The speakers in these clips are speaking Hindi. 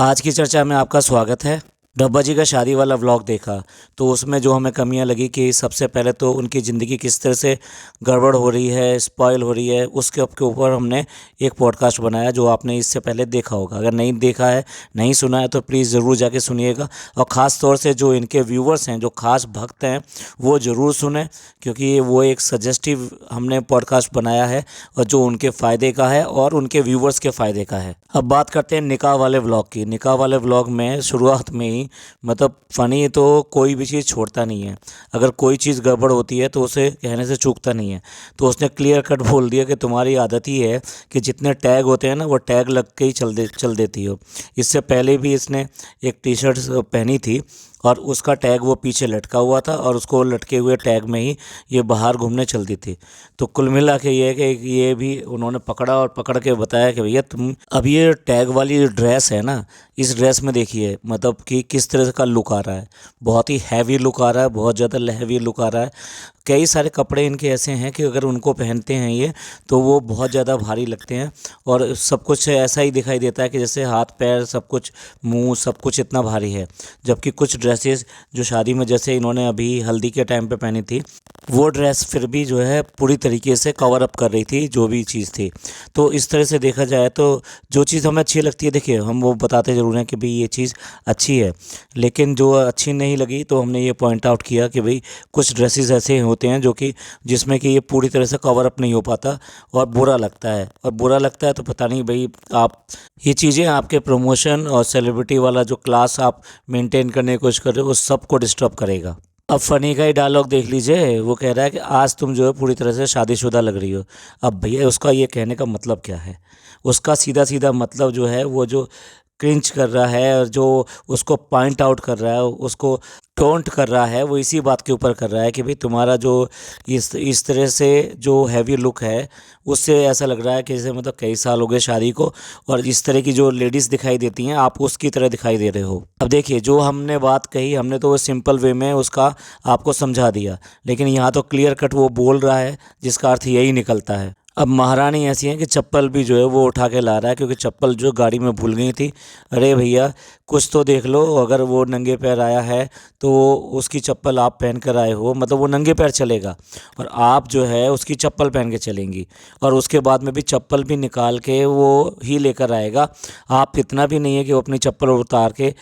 आज की चर्चा में आपका स्वागत है। डब्बा जी का शादी वाला व्लॉग देखा तो उसमें जो हमें कमियां लगी कि सबसे पहले तो उनकी ज़िंदगी किस तरह से गड़बड़ हो रही है, स्पॉइल हो रही है, उसके ऊपर हमने एक पॉडकास्ट बनाया जो आपने इससे पहले देखा होगा। अगर नहीं देखा है, नहीं सुना है तो प्लीज़ ज़रूर जाके सुनिएगा। और ख़ास तौर से जो इनके व्यूवर्स हैं, जो खास भक्त हैं, वो ज़रूर सुने, क्योंकि वो एक सजेस्टिव हमने पॉडकास्ट बनाया है और जो उनके फ़ायदे का है और उनके व्यूवर्स के फ़ायदे का है। अब बात करते हैं निकाह वाले व्लॉग की। निकाह वाले व्लॉग में शुरुआत में ही मतलब फ़नी तो कोई भी चीज़ छोड़ता नहीं है। अगर कोई चीज़ गड़बड़ होती है तो उसे कहने से चूकता नहीं है। तो उसने क्लियर कट बोल दिया कि तुम्हारी आदत ही है कि जितने टैग होते हैं ना, वो टैग लग के ही चल देती हो। इससे पहले भी इसने एक टी शर्ट पहनी थी और उसका टैग वो पीछे लटका हुआ था और उसको लटके हुए टैग में ही ये बाहर घूमने चलती थी। तो कुल मिला के ये है कि ये भी उन्होंने पकड़ा और पकड़ के बताया कि भैया तुम अब ये टैग वाली ड्रेस है ना, इस ड्रेस में देखिए मतलब कि किस तरह का लुक आ रहा है। बहुत ही हैवी लुक आ रहा है, बहुत ज़्यादा हैवी लुक आ रहा है। कई सारे कपड़े इनके ऐसे हैं कि अगर उनको पहनते हैं ये तो वो बहुत ज़्यादा भारी लगते हैं और सब कुछ ऐसा ही दिखाई देता है कि जैसे हाथ पैर सब कुछ, मुंह सब कुछ इतना भारी है। जबकि कुछ ड्रेसेस जो शादी में जैसे इन्होंने अभी हल्दी के टाइम पे पहनी थी, वो ड्रेस फिर भी जो है पूरी तरीके से कवर अप कर रही थी जो भी चीज़ थी। तो इस तरह से देखा जाए तो जो चीज़ हमें अच्छी लगती है, देखिए हम वो बताते ज़रूर हैं कि भाई ये चीज़ अच्छी है, लेकिन जो अच्छी नहीं लगी तो हमने ये पॉइंट आउट किया कि भाई कुछ ड्रेसेस ऐसे होते हैं जो कि जिसमें कि ये पूरी तरह से कवर अप नहीं हो पाता और बुरा लगता है। और बुरा लगता है तो पता नहीं भाई आप ये चीज़ें आपके प्रमोशन और सेलिब्रिटी वाला जो क्लास आप मेंटेन करने की कोशिश कर रहे हो उस सब को डिस्टर्ब करेगा। अब फनी का ही डायलॉग देख लीजिए, वो कह रहा है कि आज तुम जो है पूरी तरह से शादीशुदा लग रही हो। अब भैया उसका ये कहने का मतलब क्या है? उसका सीधा सीधा मतलब जो है, वो जो क्रिंच कर रहा है और जो उसको पॉइंट आउट कर रहा है, उसको टोंट कर रहा है, वो इसी बात के ऊपर कर रहा है कि भाई तुम्हारा जो इस तरह से जो हैवी लुक है उससे ऐसा लग रहा है कि जैसे मतलब कई साल हो गए शादी को और इस तरह की जो लेडीज़ दिखाई देती हैं आप उसकी तरह दिखाई दे रहे हो। अब देखिए जो हमने बात कही, हमने तो वो सिंपल वे में उसका आपको समझा दिया, लेकिन यहाँ तो क्लियर कट वो बोल रहा है जिसका अर्थ यही निकलता है। अब महारानी ऐसी है कि चप्पल भी जो है वो उठा के ला रहा है, क्योंकि चप्पल जो गाड़ी में भूल गई थी। अरे भैया कुछ तो देख लो, अगर वो नंगे पैर आया है तो उसकी चप्पल आप पहन कर आए हो, मतलब वो नंगे पैर चलेगा और आप जो है उसकी चप्पल पहन के चलेंगी और उसके बाद में भी चप्पल भी निकाल के वो ही लेकर आएगा। आप इतना भी नहीं है कि वो अपनी चप्पल उतार के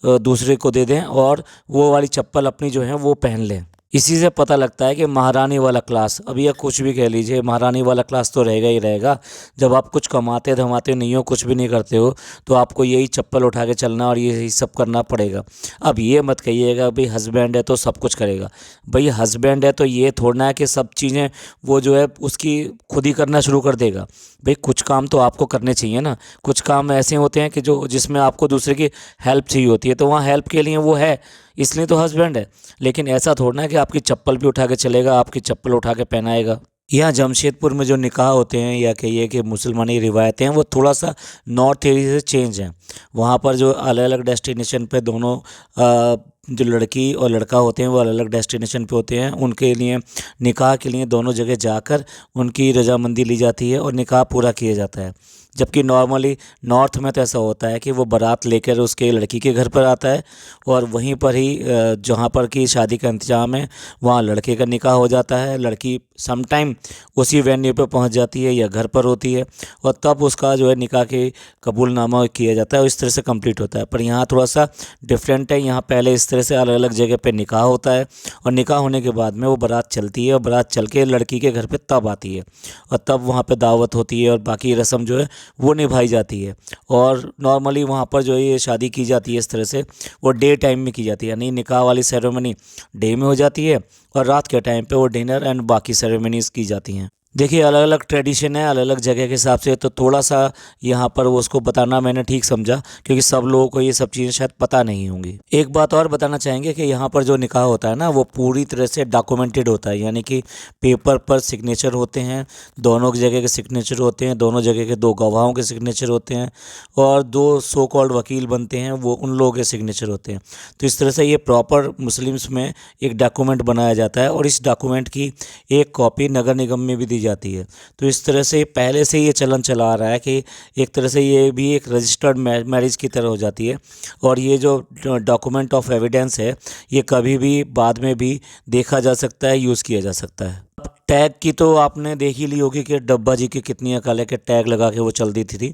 दूसरे को दे दें और वो वाली चप्पल अपनी जो है वो पहन लें। इसी से पता लगता है कि महारानी वाला क्लास, अब यह कुछ भी कह लीजिए, महारानी वाला क्लास तो रहेगा ही रहेगा। जब आप कुछ कमाते धमाते नहीं हो, कुछ भी नहीं करते हो, तो आपको यही चप्पल उठा के चलना और यही सब करना पड़ेगा। अब ये मत कहिएगा भाई हस्बैंड है तो सब कुछ करेगा। भाई हस्बैंड है तो ये थोड़ा है कि सब चीज़ें वो जो है उसकी खुद ही करना शुरू कर देगा। भाई कुछ काम तो आपको करने चाहिए ना। कुछ काम ऐसे होते हैं कि जो जिसमें आपको दूसरे की हेल्प चाहिए होती है, तो वहाँ हेल्प के लिए वो है, इसलिए तो हस्बैंड है। लेकिन ऐसा थोड़ा है कि आपकी चप्पल भी उठा के चलेगा, आपकी चप्पल उठा के पहनाएगा। यहाँ जमशेदपुर में जो निकाह होते हैं या कहिए कि मुसलमानी रिवायतें हैं, वो थोड़ा सा नॉर्थ एरिया से चेंज हैं। वहाँ पर जो अलग अलग डेस्टिनेशन पे दोनों जो लड़की और लड़का होते हैं वो अलग अलग डेस्टिनेशन पे होते हैं। उनके लिए निकाह के लिए दोनों जगह जाकर उनकी रजामंदी ली जाती है और निकाह पूरा किया जाता है। जबकि नॉर्मली नॉर्थ में तो ऐसा होता है कि वो बारात लेकर उसके लड़की के घर पर आता है और वहीं पर ही जहाँ पर की शादी का इंतज़ाम है वहाँ लड़के का निकाह हो जाता है। लड़की समटाइम उसी वेन्यू पे पहुँच जाती है या घर पर होती है और तब उसका जो है निकाह के कबूलनामा किया जाता है और इस तरह से कंप्लीट होता है। पर यहाँ थोड़ा सा डिफरेंट है। यहाँ पहले इस तरह से अलग अलग जगह पे निकाह होता है और निकाह होने के बाद में वो बारात चलती है और बारात चल के लड़की के घर पे तब आती है और तब वहाँ पे दावत होती है और बाकी रस्म जो है वो निभाई जाती है। और नॉर्मली वहाँ पर जो ये शादी की जाती है इस तरह से वो डे टाइम में की जाती है, यानी निकाह वाली सेरेमनी डे में हो जाती है और रात के टाइम पे वो डिनर एंड बाकी सेरेमनीज़ की जाती हैं। देखिए अलग अलग ट्रेडिशन है अलग अलग जगह के हिसाब से, तो थोड़ा सा यहाँ पर वो उसको बताना मैंने ठीक समझा, क्योंकि सब लोगों को ये सब चीज़ें शायद पता नहीं होंगी। एक बात और बताना चाहेंगे कि यहाँ पर जो निकाह होता है ना वो पूरी तरह से डॉक्यूमेंटेड होता है, यानी कि पेपर पर सिग्नेचर होते हैं, दोनों जगह के सिग्नेचर होते हैं, दोनों जगह के दो गवाहों के सिग्नेचर होते हैं और दो सो कॉल्ड वकील बनते हैं, वो उन लोगों के सिग्नेचर होते हैं। तो इस तरह से ये प्रॉपर मुस्लिम्स में एक डॉक्यूमेंट बनाया जाता है और इस डॉक्यूमेंट की एक कॉपी नगर निगम में भी दी दी जाती है। तो इस तरह से पहले से ये चलन चला आ रहा है कि एक तरह से ये भी एक रजिस्टर्ड मैरिज की तरह हो जाती है। और ये जो डॉक्यूमेंट ऑफ एविडेंस है, ये कभी भी बाद में भी देखा जा सकता है, यूज़ किया जा सकता है। टैग की तो आपने देख ही ली होगी कि डब्बा जी की कितनी अकल है कि टैग लगा के वो चल दी थी।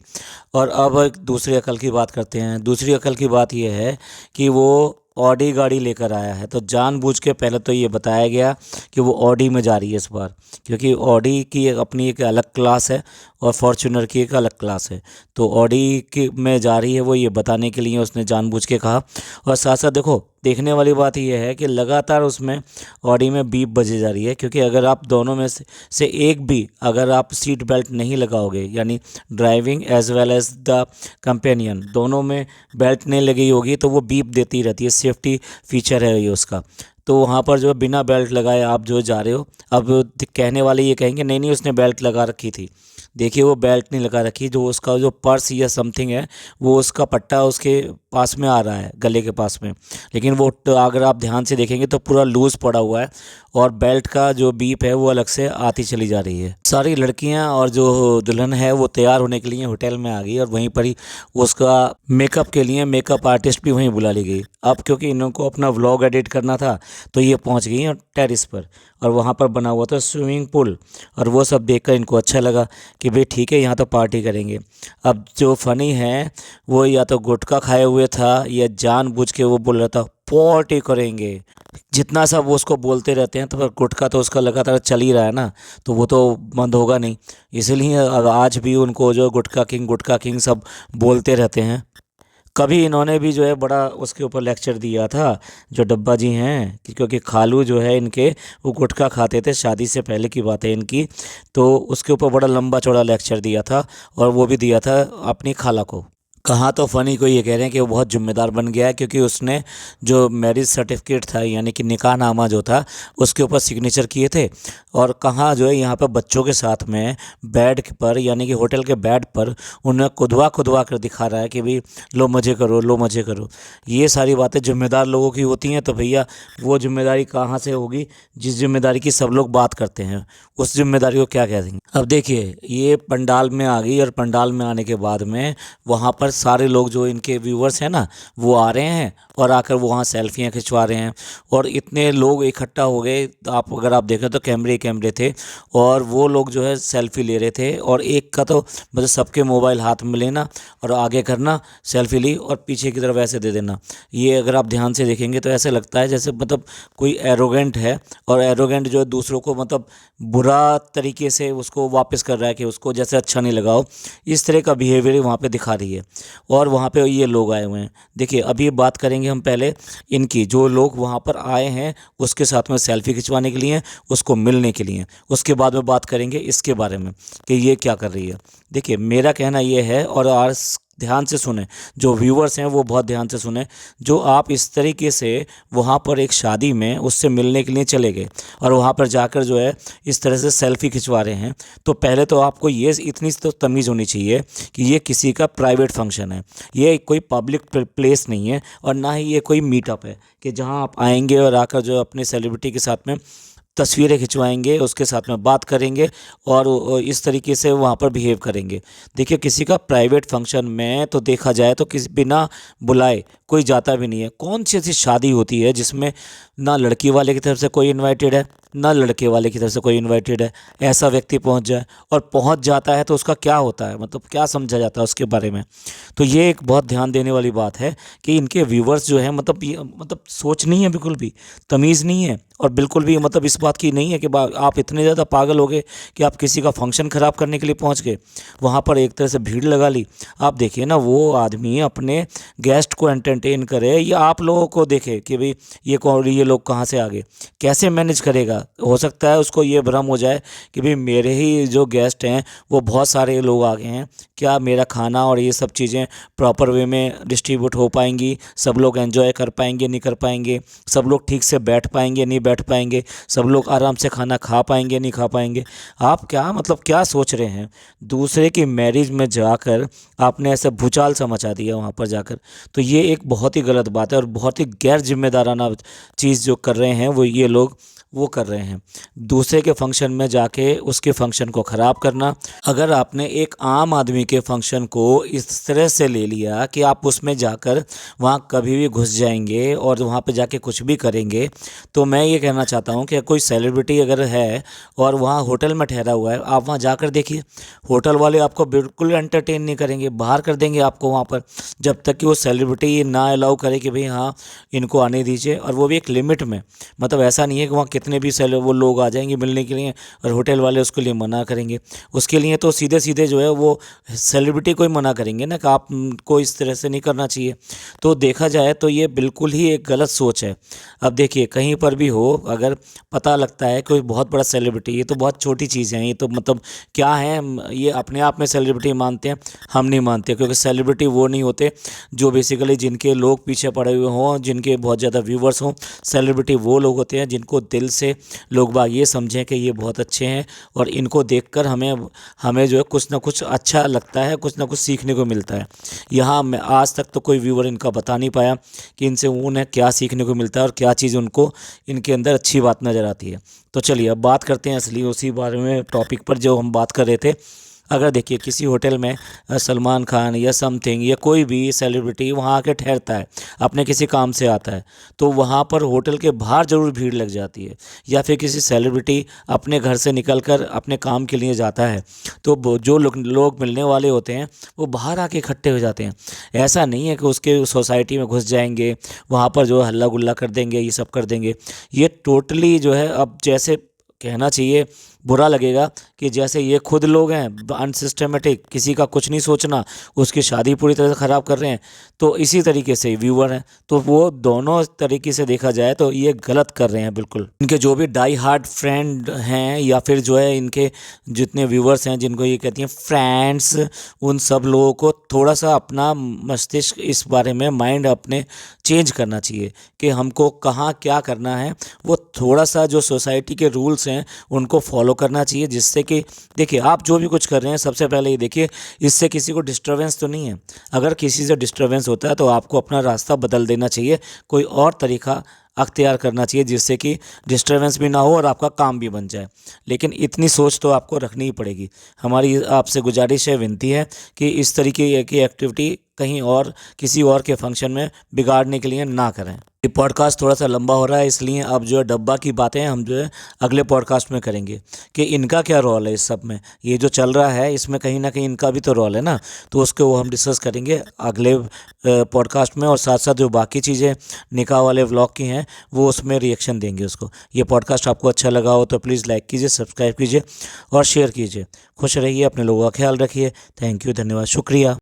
और अब एक दूसरी अकल की बात करते हैं। दूसरी अकल की बात ये है कि वो ऑडी गाड़ी लेकर आया है। तो जानबूझ के पहले तो ये बताया गया कि वो ऑडी में जा रही है इस बार, क्योंकि ऑडी की अपनी एक अलग क्लास है और फॉर्च्यूनर की एक अलग क्लास है। तो ऑडी की में जा रही है वो, ये बताने के लिए उसने जानबूझ के कहा। और साथ साथ देखो, देखने वाली बात यह है कि लगातार उसमें ऑडी में बीप बजे जा रही है, क्योंकि अगर आप दोनों में से एक भी अगर आप सीट बेल्ट नहीं लगाओगे, यानी driving as well as the companion दोनों में बेल्ट नहीं लगी होगी, तो वो बीप देती रहती है। सेफ्टी फीचर है ये उसका। तो वहाँ पर जो बिना बेल्ट लगाए आप जो जा रहे हो, अब कहने वाले ये कहेंगे नहीं नहीं उसने बेल्ट लगा रखी थी। देखिए वो बेल्ट नहीं लगा रखी, जो उसका जो पर्स या समथिंग है वो उसका पट्टा उसके पास में आ रहा है, गले के पास में। लेकिन वो अगर आप ध्यान से देखेंगे तो पूरा लूज़ पड़ा हुआ है और बेल्ट का जो बीप है वो अलग से आती चली जा रही है। सारी लड़कियां और जो दुल्हन है वो तैयार होने के लिए होटल में आ गई और वहीं पर ही उसका मेकअप के लिए मेकअप आर्टिस्ट भी वहीं बुला ली गई। अब क्योंकि इनको अपना व्लॉग एडिट करना था तो ये पहुंच गई टेरिस पर, और वहाँ पर बना हुआ था स्विमिंग पूल। और वो सब देखकर इनको अच्छा लगा कि भाई ठीक है यहाँ तो पार्टी करेंगे। अब जो फ़नी है वो या तो गुटखा खाए हुए था या जानबूझ के वो बोल रहा था पार्टी करेंगे। जितना सब वो उसको बोलते रहते हैं तो पर गुटखा तो उसका लगातार चल ही रहा है ना, तो वो तो बंद होगा नहीं। इसलिए अब आज भी उनको जो गुटखा किंग सब बोलते रहते हैं। कभी इन्होंने भी जो है बड़ा उसके ऊपर लेक्चर दिया था, जो डब्बा जी हैं, क्योंकि खालू जो है इनके वो गुटखा खाते थे, शादी से पहले की बात है इनकी। तो उसके ऊपर बड़ा लंबा चौड़ा लेक्चर दिया था, और वो भी दिया था अपनी खाला को। कहाँ तो फ़नी को ये कह रहे हैं कि वो बहुत जिम्मेदार बन गया है, क्योंकि उसने जो मैरिज सर्टिफिकेट था यानी कि निकाहनामा जो था उसके ऊपर सिग्नेचर किए थे। और कहाँ जो है यहाँ पर बच्चों के साथ में बेड पर यानी कि होटल के बेड पर उन्हें खुदवा खुदवा कर दिखा रहा है कि भाई लो मज़े करो, लो मज़े करो। ये सारी बातें जिम्मेदार लोगों की होती हैं। तो भैया वो जिम्मेदारी कहाँ से होगी जिस जिम्मेदारी की सब लोग बात करते हैं, उस जिम्मेदारी को क्या कह देंगे। अब देखिए ये पंडाल में आ गई, और पंडाल में आने के बाद में वहाँ पर सारे लोग जो इनके व्यूवर्स हैं ना वो आ रहे हैं और आकर वो वहाँ सेल्फियाँ खिंचवा रहे हैं। और इतने लोग इकट्ठा हो गए, आप अगर आप देखें तो कैमरे थे, और वो लोग जो है सेल्फी ले रहे थे। और एक का तो मतलब सबके मोबाइल हाथ में लेना और आगे करना, सेल्फी ली और पीछे की तरफ ऐसे दे देना। ये अगर आप ध्यान से देखेंगे तो ऐसे लगता है जैसे मतलब कोई एरोगेंट है, और एरोगेंट जो है दूसरों को मतलब बुरा तरीके से उसको वापस कर रहा है कि उसको जैसे अच्छा नहीं लगा हो, इस तरह का बिहेवियर वहाँ पे दिखा रही है। और वहाँ पे ये लोग आए हुए हैं। देखिए अभी बात करेंगे हम पहले इनकी, जो लोग वहाँ पर आए हैं उसके साथ में सेल्फी खिंचवाने के लिए, उसको मिलने के लिए। उसके बाद में बात करेंगे इसके बारे में कि ये क्या कर रही है। देखिए मेरा कहना ये है, और आज ध्यान से सुने, जो व्यूअर्स हैं वो बहुत ध्यान से सुने। जो आप इस तरीके से वहाँ पर एक शादी में उससे मिलने के लिए चले गए और वहाँ पर जाकर जो है इस तरह से सेल्फी खिंचवा रहे हैं, तो पहले तो आपको ये इतनी तो तमीज़ होनी चाहिए कि ये किसी का प्राइवेट फंक्शन है, ये कोई पब्लिक प्लेस नहीं है, और ना ही ये कोई मीटअप है कि जहाँ आप आएंगे और आकर जो अपने सेलिब्रिटी के साथ में तस्वीरें खिंचवाएंगे, उसके साथ में बात करेंगे और इस तरीके से वहाँ पर बिहेव करेंगे। देखिए किसी का प्राइवेट फंक्शन में तो देखा जाए तो किसी बिना बुलाए कोई जाता भी नहीं है। कौन सी ऐसी शादी होती है जिसमें ना लड़की वाले की तरफ से कोई इनवाइटेड है ना लड़के वाले की तरफ से कोई इनवाइटेड है। ऐसा व्यक्ति पहुंच जाए और पहुंच जाता है तो उसका क्या होता है, मतलब क्या समझा जाता है उसके बारे में। तो ये एक बहुत ध्यान देने वाली बात है कि इनके व्यूवर्स जो है मतलब सोच नहीं है, बिल्कुल भी तमीज़ नहीं है, और बिल्कुल भी मतलब इस बात की नहीं है कि आप इतने ज़्यादा पागल हो गए कि आप किसी का फंक्शन ख़राब करने के लिए पहुंच गए। वहाँ पर एक तरह से भीड़ लगा ली। आप देखिए ना, वो आदमी अपने गेस्ट को एंटरटेन करे या आप लोगों को देखे कि भाई ये लोग कहाँ से आ गए, कैसे मैनेज करेगा। हो सकता है उसको ये भ्रम हो जाए कि भाई मेरे ही जो गेस्ट हैं वो बहुत सारे लोग आ गए हैं, क्या मेरा खाना और ये सब चीज़ें प्रॉपर वे में डिस्ट्रीब्यूट हो पाएंगी, सब लोग एंजॉय कर पाएंगे नहीं कर पाएंगे, सब लोग ठीक से बैठ पाएंगे नहीं बैठ पाएंगे, सब लोग आराम से खाना खा पाएंगे नहीं खा पाएंगे। आप क्या मतलब क्या सोच रहे हैं, दूसरे की मैरिज में जाकर आपने ऐसे भूचाल सा मचा दिया वहाँ पर जाकर। तो ये एक बहुत ही गलत बात है और बहुत ही गैर जिम्मेदाराना चीज़ जो कर रहे हैं वो ये लोग वो कर रहे हैं, दूसरे के फंक्शन में जाके उसके फंक्शन को ख़राब करना। अगर आपने एक आम आदमी के फंक्शन को इस तरह से ले लिया कि आप उसमें जाकर वहाँ कभी भी घुस जाएंगे और वहाँ पे जाके कुछ भी करेंगे, तो मैं ये कहना चाहता हूँ कि कोई सेलिब्रिटी अगर है और वहाँ होटल में ठहरा हुआ है, आप वहाँ जाकर देखिए, होटल वाले आपको बिल्कुल एंटरटेन नहीं करेंगे, बाहर कर देंगे आपको वहाँ पर, जब तक कि वो सेलिब्रिटी ना अलाउ करे कि भाई हाँ इनको आने दीजिए, और वो भी एक लिमिट में। मतलब ऐसा नहीं है कि वहाँ कितने भी वो लोग आ जाएंगे मिलने के लिए और होटल वाले उसके लिए मना करेंगे। उसके लिए तो सीधे सीधे जो है वो सेलिब्रिटी को ही मना करेंगे ना कि आपको इस तरह से नहीं करना चाहिए। तो देखा जाए तो ये बिल्कुल ही एक गलत सोच है। अब देखिए कहीं पर भी हो, अगर पता लगता है कोई बहुत बड़ा सेलिब्रिटी, ये तो बहुत छोटी चीज़ है, ये तो मतलब क्या है, ये अपने आप में सेलिब्रिटी मानते हैं, हम नहीं मानते, क्योंकि सेलिब्रिटी वो नहीं होते जो बेसिकली जिनके लोग पीछे पड़े हुए हों, जिनके बहुत ज़्यादा व्यूवर्स हों। सेलिब्रिटी वो लोग होते हैं जिनको दिल से लोग बाग ये समझें कि ये बहुत अच्छे हैं और इनको देखकर हमें हमें जो है कुछ ना कुछ अच्छा लगता है, कुछ ना कुछ सीखने को मिलता है। यहाँ मैं आज तक तो कोई व्यूवर इनका बता नहीं पाया कि इनसे उन्हें क्या सीखने को मिलता है और क्या चीज़ उनको इनके अंदर अच्छी बात नज़र आती है। तो चलिए अब बात करते हैं असली उसी बारे में, टॉपिक पर जो हम बात कर रहे थे। अगर देखिए किसी होटल में सलमान खान या समथिंग या कोई भी सेलिब्रिटी वहाँ आके ठहरता है, अपने किसी काम से आता है, तो वहाँ पर होटल के बाहर ज़रूर भीड़ लग जाती है। या फिर किसी सेलिब्रिटी अपने घर से निकलकर अपने काम के लिए जाता है, तो जो लोग मिलने वाले होते हैं वो बाहर आके इकट्ठे हो जाते हैं। ऐसा नहीं है कि उसके सोसाइटी में घुस जाएंगे, वहाँ पर जो हल्ला गुल्ला कर देंगे, ये सब कर देंगे। ये टोटली जो है, अब जैसे कहना चाहिए बुरा लगेगा कि जैसे ये खुद लोग हैं अनसिस्टमेटिक, किसी का कुछ नहीं सोचना, उसकी शादी पूरी तरह से ख़राब कर रहे हैं, तो इसी तरीके से व्यूअर हैं, तो वो दोनों तरीके से देखा जाए तो ये गलत कर रहे हैं बिल्कुल। इनके जो भी डाई हार्ड फ्रेंड हैं या फिर जो है इनके जितने व्यूअर्स हैं जिनको ये कहती हैं फ्रेंड्स, उन सब लोगों को थोड़ा सा अपना मस्तिष्क इस बारे में माइंड अपने चेंज करना चाहिए कि हमको कहाँ क्या करना है। वो थोड़ा सा जो सोसाइटी के रूल्स हैं उनको फॉलो करना चाहिए, जिससे कि देखिए आप जो भी कुछ कर रहे हैं सबसे पहले ये देखिए इससे किसी को डिस्टरबेंस तो नहीं है। अगर किसी से डिस्टरबेंस होता है तो आपको अपना रास्ता बदल देना चाहिए, कोई और तरीका अख्तियार करना चाहिए जिससे कि डिस्टरबेंस भी ना हो और आपका काम भी बन जाए। लेकिन इतनी सोच तो आपको रखनी ही पड़ेगी। हमारी आपसे गुजारिश है, विनती है कि इस तरीके की एक्टिविटी कहीं और किसी और के फंक्शन में बिगाड़ने के लिए ना करें। ये पॉडकास्ट थोड़ा सा लंबा हो रहा है, इसलिए अब जो है डब्बा की बातें हम जो है अगले पॉडकास्ट में करेंगे कि इनका क्या रोल है इस सब में। ये जो चल रहा है इसमें कहीं ना कहीं इनका भी तो रोल है ना, तो उसको वो हम डिस्कस करेंगे अगले पॉडकास्ट में। और साथ साथ जो बाकी चीज़ें निकाह वाले व्लॉग की हैं वो उसमें रिएक्शन देंगे उसको। ये पॉडकास्ट आपको अच्छा लगा हो तो प्लीज़ लाइक कीजिए, सब्सक्राइब कीजिए और शेयर कीजिए। खुश रहिए, अपने लोगों का ख्याल रखिए। थैंक यू, धन्यवाद, शुक्रिया।